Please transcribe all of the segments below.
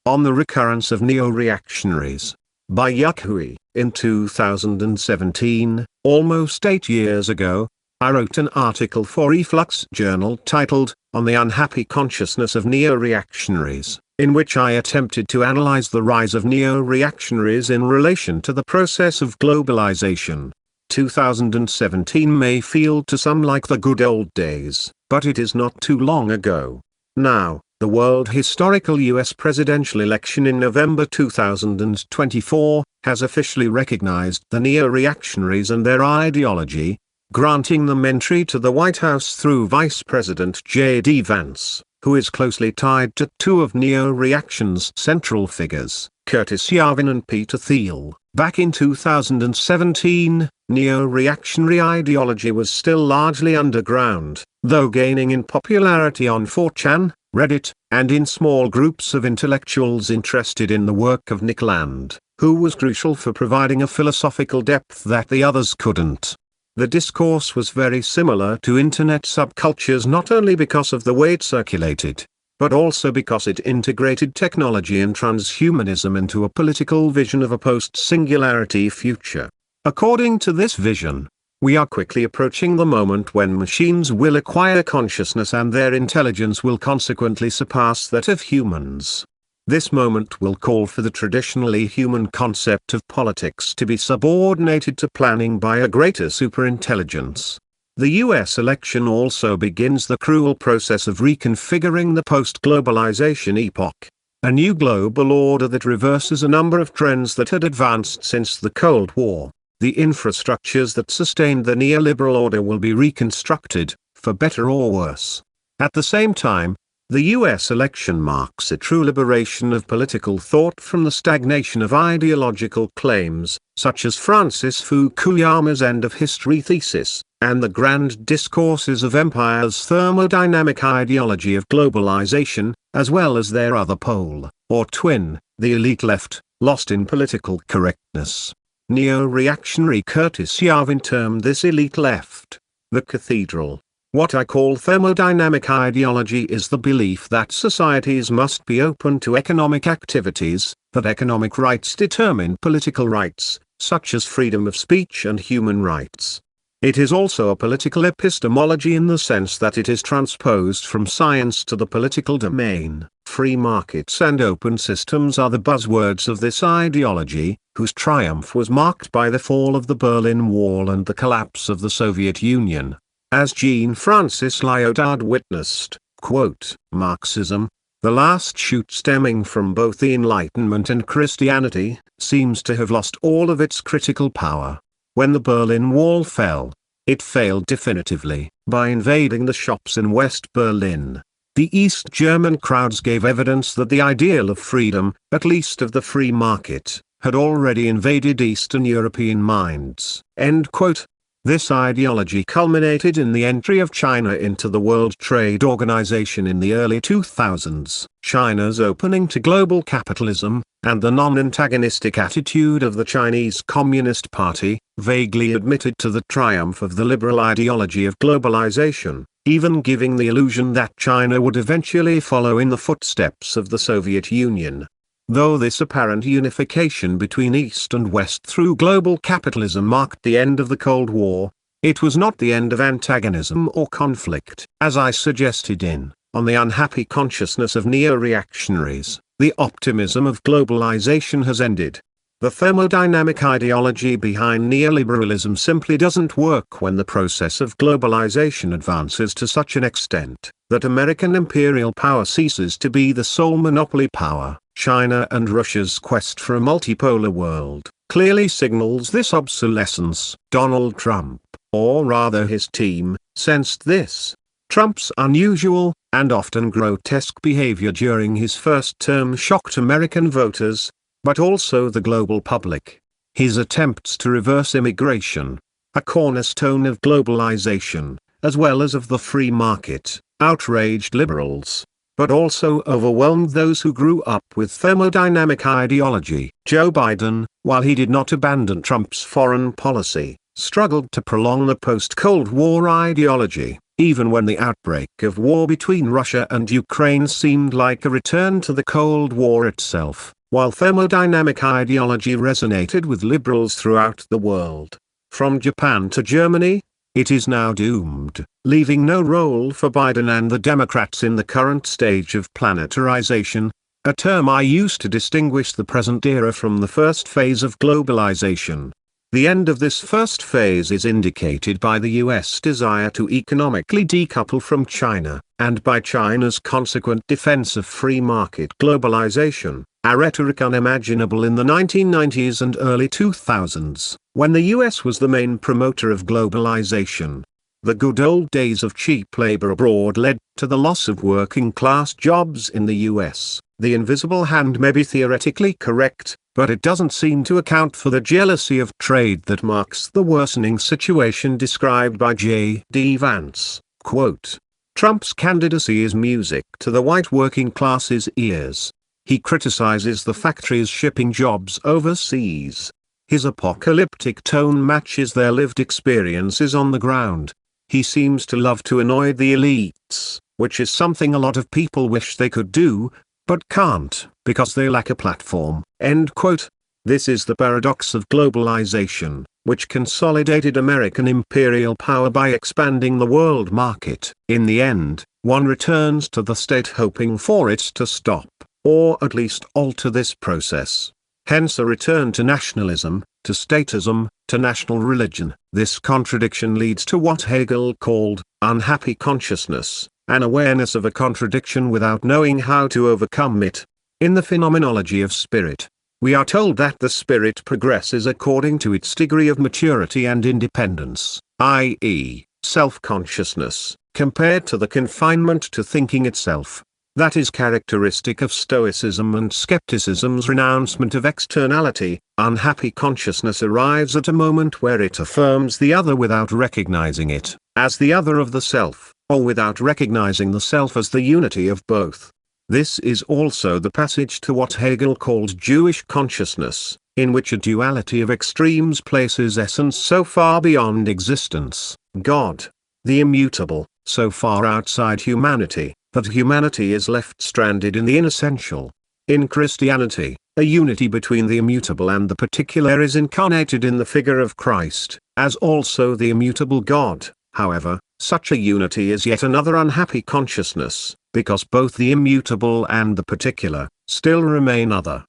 on the recurrence of neo-reactionaries, by Yuk Hui. In 2017, almost 8 years ago, I wrote an article for Reflux Journal titled, On the Unhappy Consciousness of Neo-Reactionaries, in which I attempted to analyze the rise of neo-reactionaries in relation to the process of globalization. 2017 may feel to some like the good old days, but it is not too long ago. Now, the world historical US presidential election in November 2024 has officially recognized the neo-reactionaries and their ideology, granting them entry to the White House through Vice President J.D. Vance, who is closely tied to two of neo-reaction's central figures, Curtis Yarvin and Peter Thiel. Back in 2017, neo-reactionary ideology was still largely underground, though gaining in popularity on 4chan, Reddit, and in small groups of intellectuals interested in the work of Nick Land, who was crucial for providing a philosophical depth that the others couldn't. The discourse was very similar to internet subcultures not only because of the way it circulated, but also because it integrated technology and transhumanism into a political vision of a post-singularity future. According to this vision, we are quickly approaching the moment when machines will acquire consciousness and their intelligence will consequently surpass that of humans. This moment will call for the traditionally human concept of politics to be subordinated to planning by a greater superintelligence. The US election also begins the cruel process of reconfiguring the post-globalization epoch, a new global order that reverses a number of trends that had advanced since the Cold War. The infrastructures that sustained the neoliberal order will be reconstructed, for better or worse. At the same time, the US election marks a true liberation of political thought from the stagnation of ideological claims, such as Francis Fukuyama's end of history thesis, and the grand discourses of empire's thermodynamic ideology of globalization, as well as their other pole, or twin, the elite left, lost in political correctness. Neo-reactionary Curtis Yarvin termed this elite left, the cathedral. What I call thermodynamic ideology is the belief that societies must be open to economic activities, that economic rights determine political rights, such as freedom of speech and human rights. It is also a political epistemology in the sense that it is transposed from science to the political domain. Free markets and open systems are the buzzwords of this ideology, whose triumph was marked by the fall of the Berlin Wall and the collapse of the Soviet Union. As Jean-Francis Lyotard witnessed, quote, Marxism, the last shoot stemming from both the Enlightenment and Christianity, seems to have lost all of its critical power. When the Berlin Wall fell, it failed definitively. By invading the shops in West Berlin, the East German crowds gave evidence that the ideal of freedom, at least of the free market, had already invaded Eastern European minds. End quote. This ideology culminated in the entry of China into the World Trade Organization in the early 2000s, China's opening to global capitalism, and the non-antagonistic attitude of the Chinese Communist Party, vaguely admitted to the triumph of the liberal ideology of globalization, even giving the illusion that China would eventually follow in the footsteps of the Soviet Union. Though this apparent unification between East and West through global capitalism marked the end of the Cold War, it was not the end of antagonism or conflict. As I suggested in On the Unhappy Consciousness of Neo-Reactionaries, the optimism of globalization has ended. The thermodynamic ideology behind neoliberalism simply doesn't work when the process of globalization advances to such an extent that American imperial power ceases to be the sole monopoly power. China and Russia's quest for a multipolar world clearly signals this obsolescence. Donald Trump, or rather his team, sensed this. Trump's unusual, and often grotesque behavior during his first term shocked American voters, but also the global public. His attempts to reverse immigration, a cornerstone of globalization, as well as of the free market, outraged liberals, but also overwhelmed those who grew up with thermodynamic ideology. Joe Biden, while he did not abandon Trump's foreign policy, struggled to prolong the post-Cold War ideology, even when the outbreak of war between Russia and Ukraine seemed like a return to the Cold War itself, while thermodynamic ideology resonated with liberals throughout the world. From Japan to Germany, it is now doomed, leaving no role for Biden and the Democrats in the current stage of planetarization, a term I used to distinguish the present era from the first phase of globalization. The end of this first phase is indicated by the US desire to economically decouple from China, and by China's consequent defense of free market globalization, a rhetoric unimaginable in the 1990s and early 2000s, when the US was the main promoter of globalization. The good old days of cheap labor abroad led to the loss of working-class jobs in the US. The invisible hand may be theoretically correct, but it doesn't seem to account for the jealousy of trade that marks the worsening situation described by J.D. Vance. Quote, Trump's candidacy is music to the white working class's ears. He criticizes the factories shipping jobs overseas. His apocalyptic tone matches their lived experiences on the ground. He seems to love to annoy the elites, which is something a lot of people wish they could do, but can't, because they lack a platform. End quote. This is the paradox of globalization, which consolidated American imperial power by expanding the world market. In the end, one returns to the state hoping for it to stop, or at least alter this process. Hence a return to nationalism, to statism, to national religion. This contradiction leads to what Hegel called unhappy consciousness, an awareness of a contradiction without knowing how to overcome it. In the phenomenology of spirit, we are told that the spirit progresses according to its degree of maturity and independence, i.e., self-consciousness, compared to the confinement to thinking itself. That is characteristic of Stoicism and skepticism's renouncement of externality. Unhappy consciousness arrives at a moment where it affirms the other without recognizing it as the other of the self, or without recognizing the self as the unity of both. This is also the passage to what Hegel called Jewish consciousness, in which a duality of extremes places essence so far beyond existence, God, the immutable, so far outside humanity, that humanity is left stranded in the inessential. In Christianity, a unity between the immutable and the particular is incarnated in the figure of Christ, as also the immutable God. However, such a unity is yet another unhappy consciousness, because both the immutable and the particular still remain other.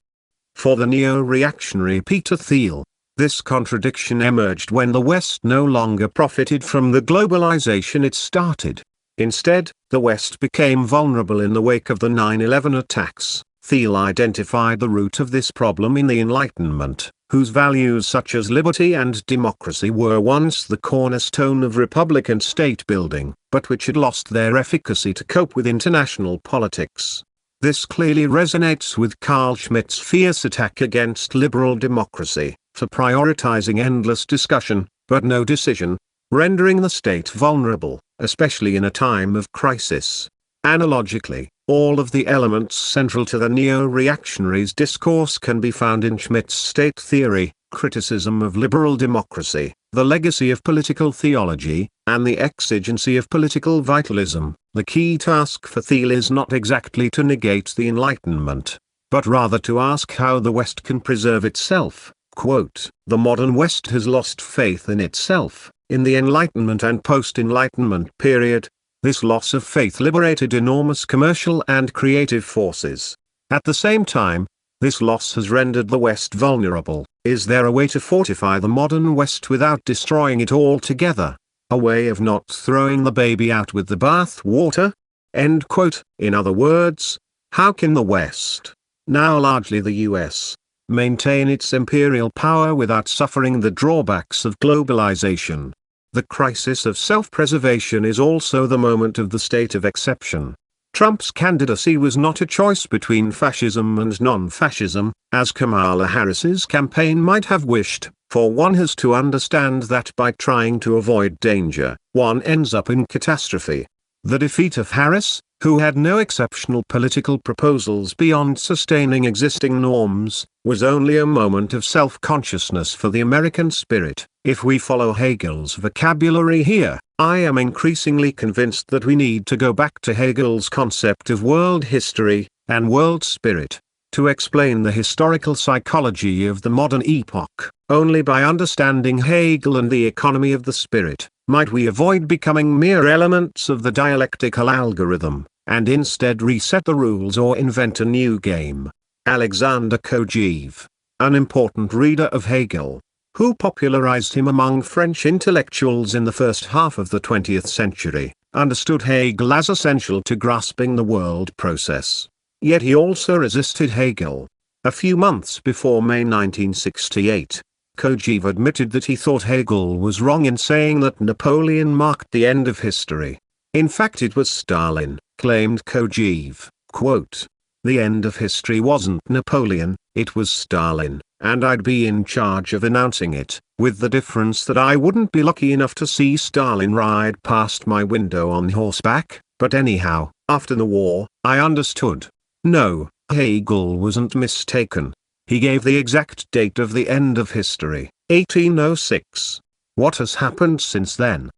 For the neo-reactionary Peter Thiel, this contradiction emerged when the West no longer profited from the globalization it started. Instead, the West became vulnerable in the wake of the 9/11 attacks. Thiel identified the root of this problem in the Enlightenment, whose values such as liberty and democracy were once the cornerstone of republican state building, but which had lost their efficacy to cope with international politics. This clearly resonates with Carl Schmitt's fierce attack against liberal democracy, for prioritizing endless discussion, but no decision, rendering the state vulnerable, especially in a time of crisis. Analogically, all of the elements central to the neo-reactionaries' discourse can be found in Schmitt's state theory, criticism of liberal democracy, the legacy of political theology, and the exigency of political vitalism. The key task for Thiel is not exactly to negate the Enlightenment, but rather to ask how the West can preserve itself. Quote, "The modern West has lost faith in itself, in the Enlightenment and post-Enlightenment period. This loss of faith liberated enormous commercial and creative forces. At the same time, this loss has rendered the West vulnerable. Is there a way to fortify the modern West without destroying it altogether? A way of not throwing the baby out with the bath water?" End quote. In other words, how can the West, now largely the US, maintain its imperial power without suffering the drawbacks of globalization? The crisis of self-preservation is also the moment of the state of exception. Trump's candidacy was not a choice between fascism and non-fascism, as Kamala Harris's campaign might have wished, for one has to understand that by trying to avoid danger, one ends up in catastrophe. The defeat of Harris, who had no exceptional political proposals beyond sustaining existing norms, was only a moment of self-consciousness for the American spirit. If we follow Hegel's vocabulary here, I am increasingly convinced that we need to go back to Hegel's concept of world history and world spirit to explain the historical psychology of the modern epoch. Only by understanding Hegel and the economy of the spirit might we avoid becoming mere elements of the dialectical algorithm, and instead reset the rules or invent a new game. Alexander Kojève, an important reader of Hegel, who popularized him among French intellectuals in the first half of the 20th century, understood Hegel as essential to grasping the world process. Yet he also resisted Hegel. A few months before May 1968, Kojève admitted that he thought Hegel was wrong in saying that Napoleon marked the end of history. In fact, it was Stalin, claimed Kojève, quote, "The end of history wasn't Napoleon, it was Stalin, and I'd be in charge of announcing it, with the difference that I wouldn't be lucky enough to see Stalin ride past my window on horseback, but anyhow, after the war, I understood." No, Hegel wasn't mistaken. He gave the exact date of the end of history, 1806. What has happened since then?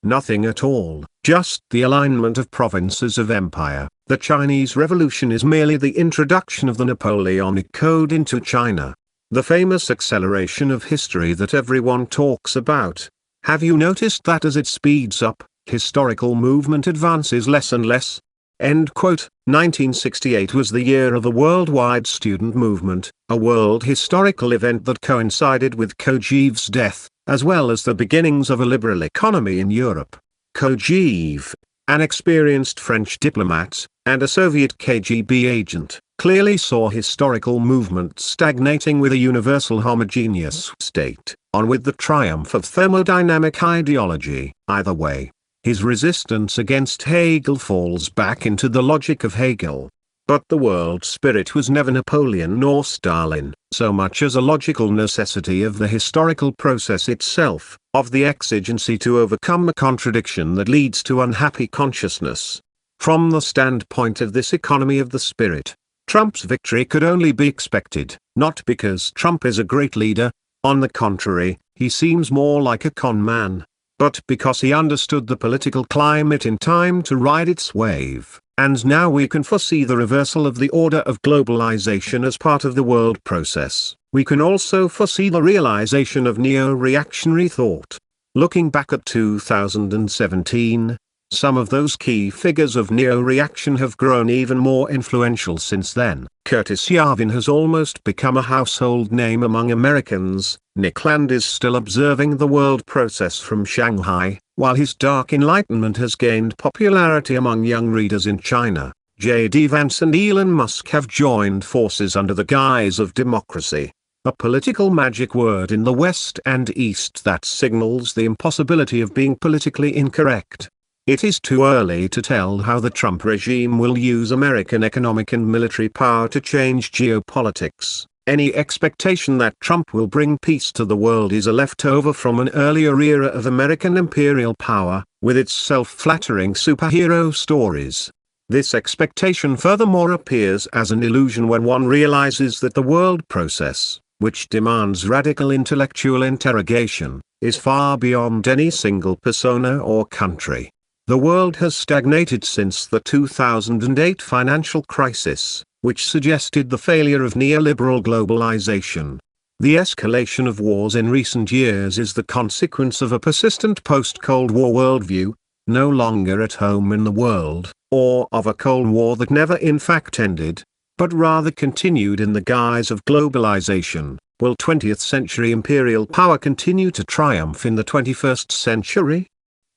Nothing at all, just the alignment of provinces of empire. The Chinese Revolution is merely the introduction of the Napoleonic Code into China. The famous acceleration of history that everyone talks about. Have you noticed that as it speeds up, historical movement advances less and less? End quote. 1968 was the year of the worldwide student movement, a world historical event that coincided with Kojève's death, as well as the beginnings of a liberal economy in Europe. Kojève, an experienced French diplomat, and a Soviet KGB agent, clearly saw historical movement stagnating with a universal homogeneous state, on with the triumph of thermodynamic ideology. Either way, his resistance against Hegel falls back into the logic of Hegel. But the world spirit was never Napoleon nor Stalin, so much as a logical necessity of the historical process itself, of the exigency to overcome a contradiction that leads to unhappy consciousness. From the standpoint of this economy of the spirit, Trump's victory could only be expected, not because Trump is a great leader, on the contrary, he seems more like a con man, but because he understood the political climate in time to ride its wave. And now we can foresee the reversal of the order of globalization as part of the world process. We can also foresee the realization of neo-reactionary thought. Looking back at 2017, some of those key figures of neo-reaction have grown even more influential since then. Curtis Yarvin has almost become a household name among Americans. Nick Land is still observing the world process from Shanghai, while his Dark Enlightenment has gained popularity among young readers in China. J.D. Vance and Elon Musk have joined forces under the guise of democracy, a political magic word in the West and East that signals the impossibility of being politically incorrect. It is too early to tell how the Trump regime will use American economic and military power to change geopolitics. Any expectation that Trump will bring peace to the world is a leftover from an earlier era of American imperial power, with its self-flattering superhero stories. This expectation furthermore appears as an illusion when one realizes that the world process, which demands radical intellectual interrogation, is far beyond any single persona or country. The world has stagnated since the 2008 financial crisis, which suggested the failure of neoliberal globalization. The escalation of wars in recent years is the consequence of a persistent post-Cold War worldview, no longer at home in the world, or of a Cold War that never in fact ended, but rather continued in the guise of globalization. Will 20th century imperial power continue to triumph in the 21st century?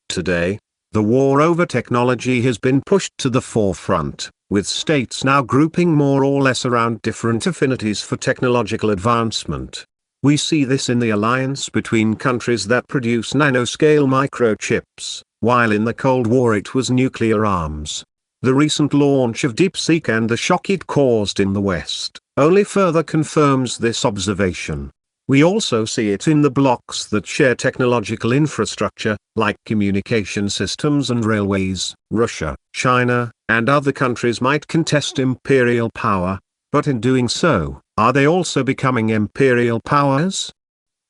Today, the war over technology has been pushed to the forefront, with states now grouping more or less around different affinities for technological advancement. We see this in the alliance between countries that produce nanoscale microchips, while in the Cold War it was nuclear arms. The recent launch of DeepSeek and the shock it caused in the West only further confirms this observation. We also see it in the blocs that share technological infrastructure, like communication systems and railways. Russia, China, and other countries might contest imperial power, but in doing so, are they also becoming imperial powers?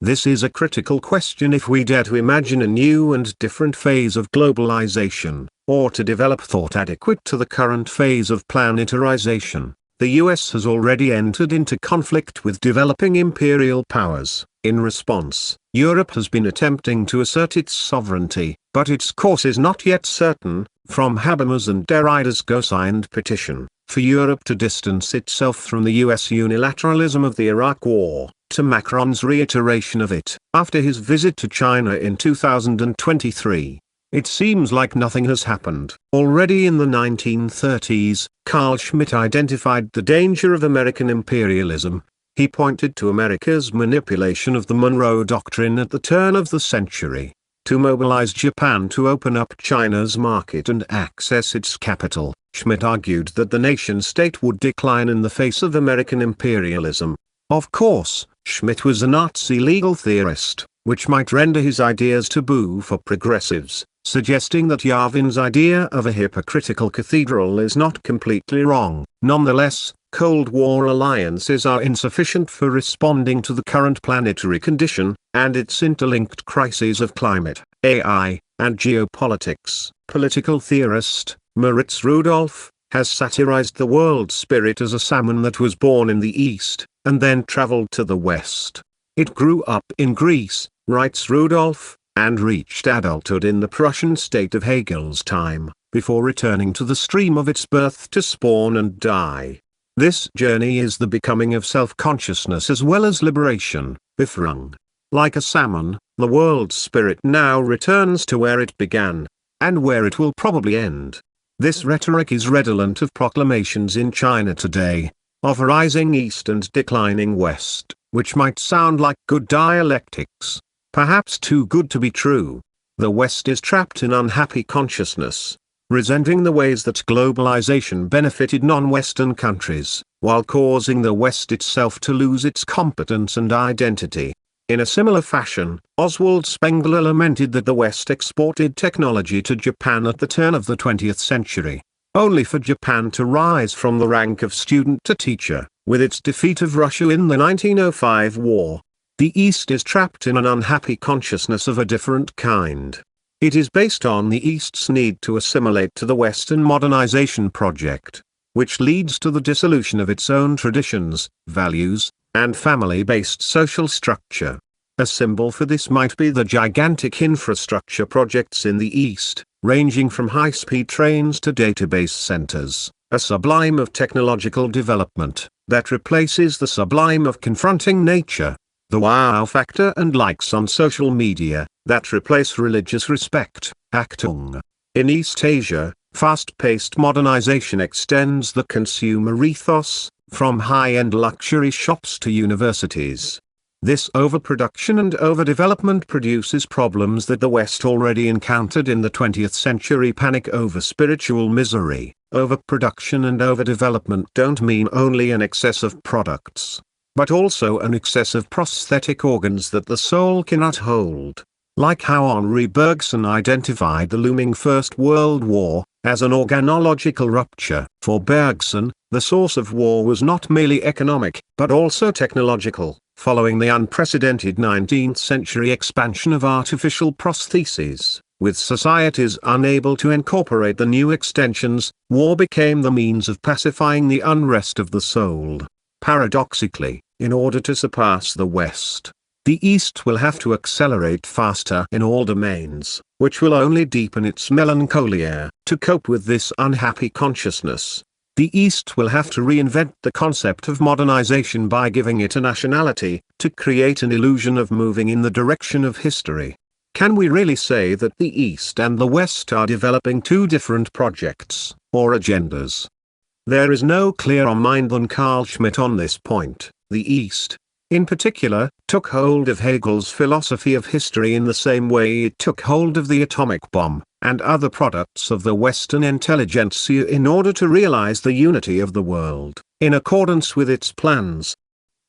This is a critical question if we dare to imagine a new and different phase of globalization, or to develop thought adequate to the current phase of planetarization. The US has already entered into conflict with developing imperial powers. In response, Europe has been attempting to assert its sovereignty, but its course is not yet certain. From Habermas and Derrida's co-signed petition for Europe to distance itself from the US unilateralism of the Iraq War, to Macron's reiteration of it after his visit to China in 2023. It seems like nothing has happened. Already in the 1930s, Carl Schmitt identified the danger of American imperialism. He pointed to America's manipulation of the Monroe Doctrine at the turn of the century, to mobilize Japan to open up China's market and access its capital. Schmitt argued that the nation-state would decline in the face of American imperialism. Of course, Schmitt was a Nazi legal theorist, which might render his ideas taboo for progressives, suggesting that Yavin's idea of a hypocritical cathedral is not completely wrong. Nonetheless, Cold War alliances are insufficient for responding to the current planetary condition, and its interlinked crises of climate, AI, and geopolitics. Political theorist, Moritz Rudolph, has satirized the world spirit as a salmon that was born in the East, and then traveled to the West. It grew up in Greece, writes Rudolph, and reached adulthood in the Prussian state of Hegel's time, before returning to the stream of its birth to spawn and die. This journey is the becoming of self-consciousness as well as liberation. Befrung. Like a salmon, the world spirit now returns to where it began, and where it will probably end. This rhetoric is redolent of proclamations in China today, of a rising East and declining West, which might sound like good dialectics. Perhaps too good to be true. The West is trapped in unhappy consciousness, resenting the ways that globalization benefited non-Western countries, while causing the West itself to lose its competence and identity. In a similar fashion, Oswald Spengler lamented that the West exported technology to Japan at the turn of the 20th century, only for Japan to rise from the rank of student to teacher, with its defeat of Russia in the 1905 war. The East is trapped in an unhappy consciousness of a different kind. It is based on the East's need to assimilate to the Western modernization project, which leads to the dissolution of its own traditions, values, and family-based social structure. A symbol for this might be the gigantic infrastructure projects in the East, ranging from high-speed trains to database centers, a sublime of technological development, that replaces the sublime of confronting nature. The wow factor and likes on social media, that replace religious respect. Achtung. In East Asia, fast-paced modernization extends the consumer ethos, from high-end luxury shops to universities. This overproduction and overdevelopment produces problems that the West already encountered in the 20th century: panic over spiritual misery. Overproduction and overdevelopment don't mean only an excess of products, but also an excess of prosthetic organs that the soul cannot hold. Like how Henri Bergson identified the looming First World War as an organological rupture. For Bergson, the source of war was not merely economic, but also technological. Following the unprecedented 19th century expansion of artificial prostheses, with societies unable to incorporate the new extensions, war became the means of pacifying the unrest of the soul. Paradoxically, in order to surpass the West, the East will have to accelerate faster in all domains, which will only deepen its melancholia. To cope with this unhappy consciousness, the East will have to reinvent the concept of modernization by giving it a nationality, to create an illusion of moving in the direction of history. Can we really say that the East and the West are developing two different projects, or agendas? There is no clearer mind than Carl Schmitt on this point. The East, in particular, took hold of Hegel's philosophy of history in the same way it took hold of the atomic bomb, and other products of the Western intelligentsia in order to realize the unity of the world, in accordance with its plans.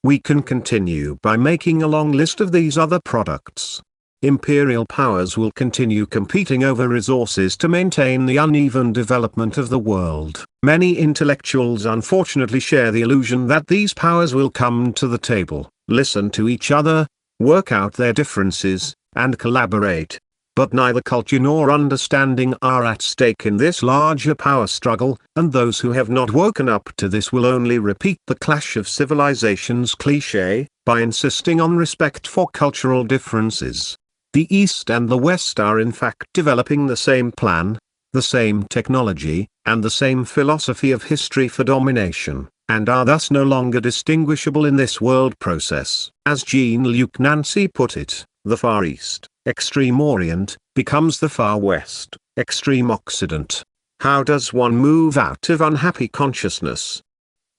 We can continue by making a long list of these other products. Imperial powers will continue competing over resources to maintain the uneven development of the world. Many intellectuals unfortunately share the illusion that these powers will come to the table, listen to each other, work out their differences, and collaborate. But neither culture nor understanding are at stake in this larger power struggle, and those who have not woken up to this will only repeat the clash of civilizations cliché, by insisting on respect for cultural differences. The East and the West are in fact developing the same plan, the same technology, and the same philosophy of history for domination, and are thus no longer distinguishable in this world process. As Jean-Luc Nancy put it, the Far East, Extreme Orient, becomes the Far West, Extreme Occident. How does one move out of unhappy consciousness?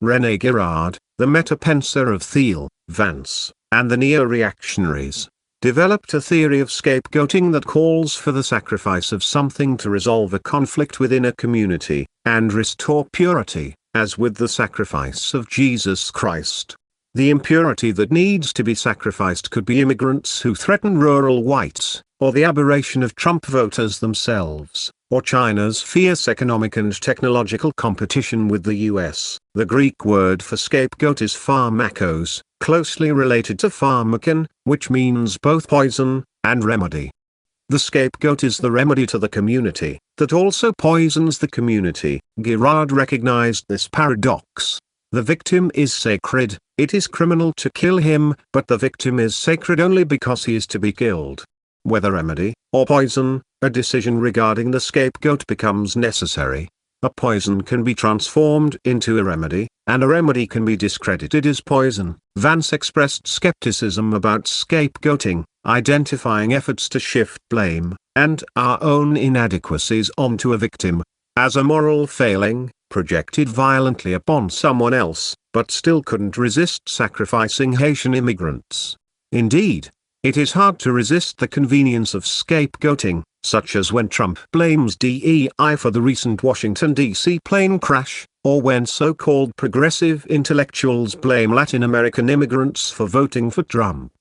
René Girard, the meta-pensor of Thiel, Vance, and the neo-reactionaries, developed a theory of scapegoating that calls for the sacrifice of something to resolve a conflict within a community, and restore purity, as with the sacrifice of Jesus Christ. The impurity that needs to be sacrificed could be immigrants who threaten rural whites, or the aberration of Trump voters themselves, or China's fierce economic and technological competition with the US. The Greek word for scapegoat is pharmakos, closely related to pharmakon, which means both poison and remedy. The scapegoat is the remedy to the community, that also poisons the community. Girard recognized this paradox. The victim is sacred, it is criminal to kill him, but the victim is sacred only because he is to be killed. Whether remedy, or poison, a decision regarding the scapegoat becomes necessary. A poison can be transformed into a remedy, and a remedy can be discredited as poison. Vance expressed skepticism about scapegoating, identifying efforts to shift blame, and our own inadequacies onto a victim, as a moral failing, projected violently upon someone else, but still couldn't resist sacrificing Haitian immigrants. Indeed, it is hard to resist the convenience of scapegoating, such as when Trump blames DEI for the recent Washington, D.C. plane crash, or when so-called progressive intellectuals blame Latin American immigrants for voting for Trump.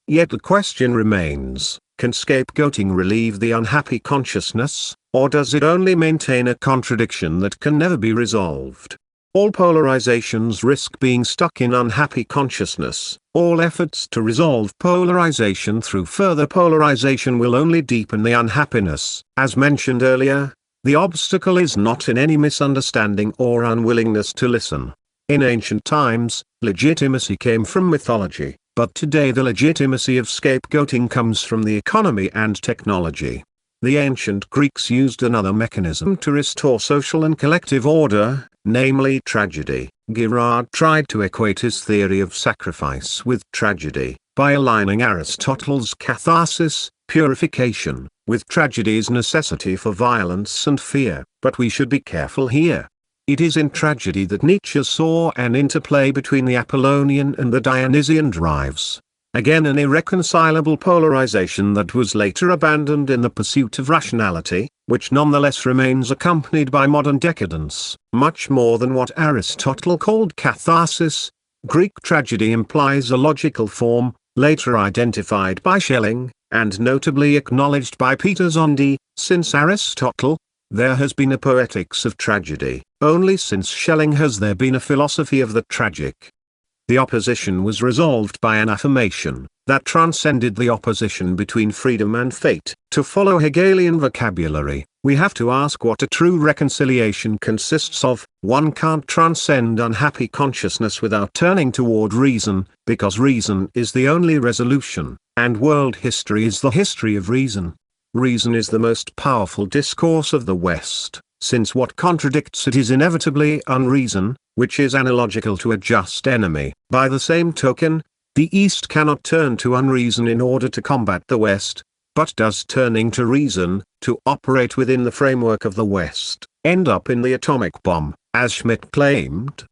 Yet the question remains, can scapegoating relieve the unhappy consciousness, or does it only maintain a contradiction that can never be resolved? All polarizations risk being stuck in unhappy consciousness. All efforts to resolve polarization through further polarization will only deepen the unhappiness. As mentioned earlier, the obstacle is not in any misunderstanding or unwillingness to listen. In ancient times, legitimacy came from mythology, but today the legitimacy of scapegoating comes from the economy and technology. The ancient Greeks used another mechanism to restore social and collective order, namely tragedy. Girard tried to equate his theory of sacrifice with tragedy, by aligning Aristotle's catharsis, purification, with tragedy's necessity for violence and fear. But we should be careful here. It is in tragedy that Nietzsche saw an interplay between the Apollonian and the Dionysian drives. Again an irreconcilable polarization that was later abandoned in the pursuit of rationality, which nonetheless remains accompanied by modern decadence. Much more than what Aristotle called catharsis, Greek tragedy implies a logical form, later identified by Schelling, and notably acknowledged by Peter Zondi. Since Aristotle, there has been a poetics of tragedy. Only since Schelling has there been a philosophy of the tragic. The opposition was resolved by an affirmation that transcended the opposition between freedom and fate. To follow Hegelian vocabulary, we have to ask what a true reconciliation consists of. One can't transcend unhappy consciousness without turning toward reason, because reason is the only resolution, and world history is the history of reason. Reason is the most powerful discourse of the West, since what contradicts it is inevitably unreason, which is analogical to a just enemy. By the same token, the East cannot turn to unreason in order to combat the West, but does turning to reason, to operate within the framework of the West, end up in the atomic bomb, as Schmidt claimed.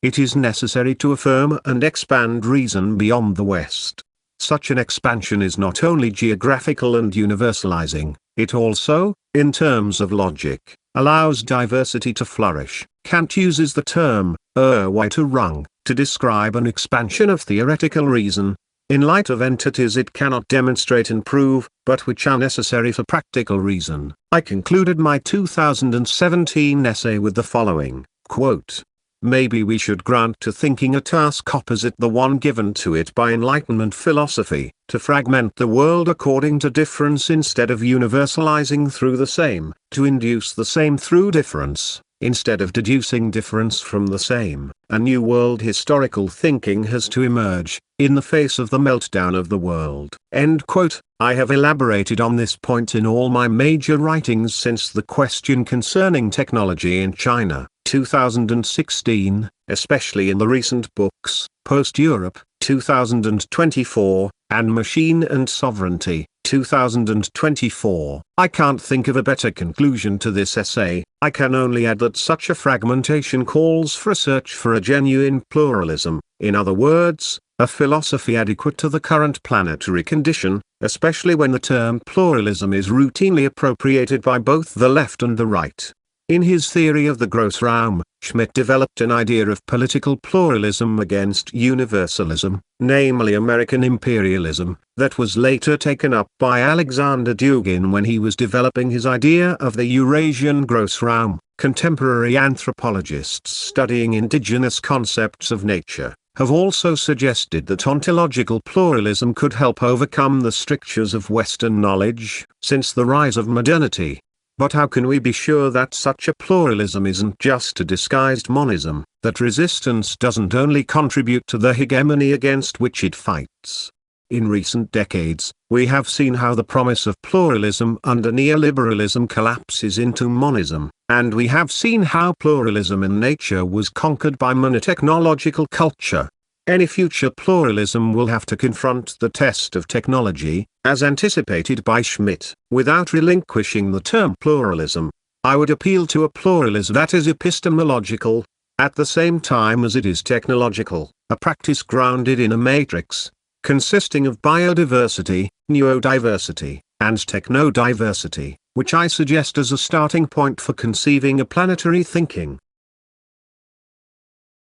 It is necessary to affirm and expand reason beyond the West. Such an expansion is not only geographical and universalizing, it also, in terms of logic, allows diversity to flourish. Kant uses the term, Urweiterung, to describe an expansion of theoretical reason, in light of entities it cannot demonstrate and prove, but which are necessary for practical reason. I concluded my 2017 essay with the following, quote, "Maybe we should grant to thinking a task opposite the one given to it by Enlightenment philosophy, to fragment the world according to difference instead of universalizing through the same, to induce the same through difference, instead of deducing difference from the same. A new world historical thinking has to emerge, in the face of the meltdown of the world." End quote. I have elaborated on this point in all my major writings since The Question Concerning Technology in China, 2016, especially in the recent books, Post-Europe, 2024, and Machine and Sovereignty, 2024. I can't think of a better conclusion to this essay. I can only add that such a fragmentation calls for a search for a genuine pluralism, in other words, a philosophy adequate to the current planetary condition, especially when the term pluralism is routinely appropriated by both the left and the right. In his theory of the Grossraum, Schmitt developed an idea of political pluralism against universalism, namely American imperialism, that was later taken up by Alexander Dugin when he was developing his idea of the Eurasian Grossraum. Contemporary anthropologists studying indigenous concepts of nature have also suggested that ontological pluralism could help overcome the strictures of Western knowledge, since the rise of modernity. But how can we be sure that such a pluralism isn't just a disguised monism, that resistance doesn't only contribute to the hegemony against which it fights? In recent decades, we have seen how the promise of pluralism under neoliberalism collapses into monism, and we have seen how pluralism in nature was conquered by monotechnological culture. Any future pluralism will have to confront the test of technology, as anticipated by Schmitt, without relinquishing the term pluralism. I would appeal to a pluralism that is epistemological, at the same time as it is technological, a practice grounded in a matrix, consisting of biodiversity, neurodiversity, and technodiversity, which I suggest as a starting point for conceiving a planetary thinking.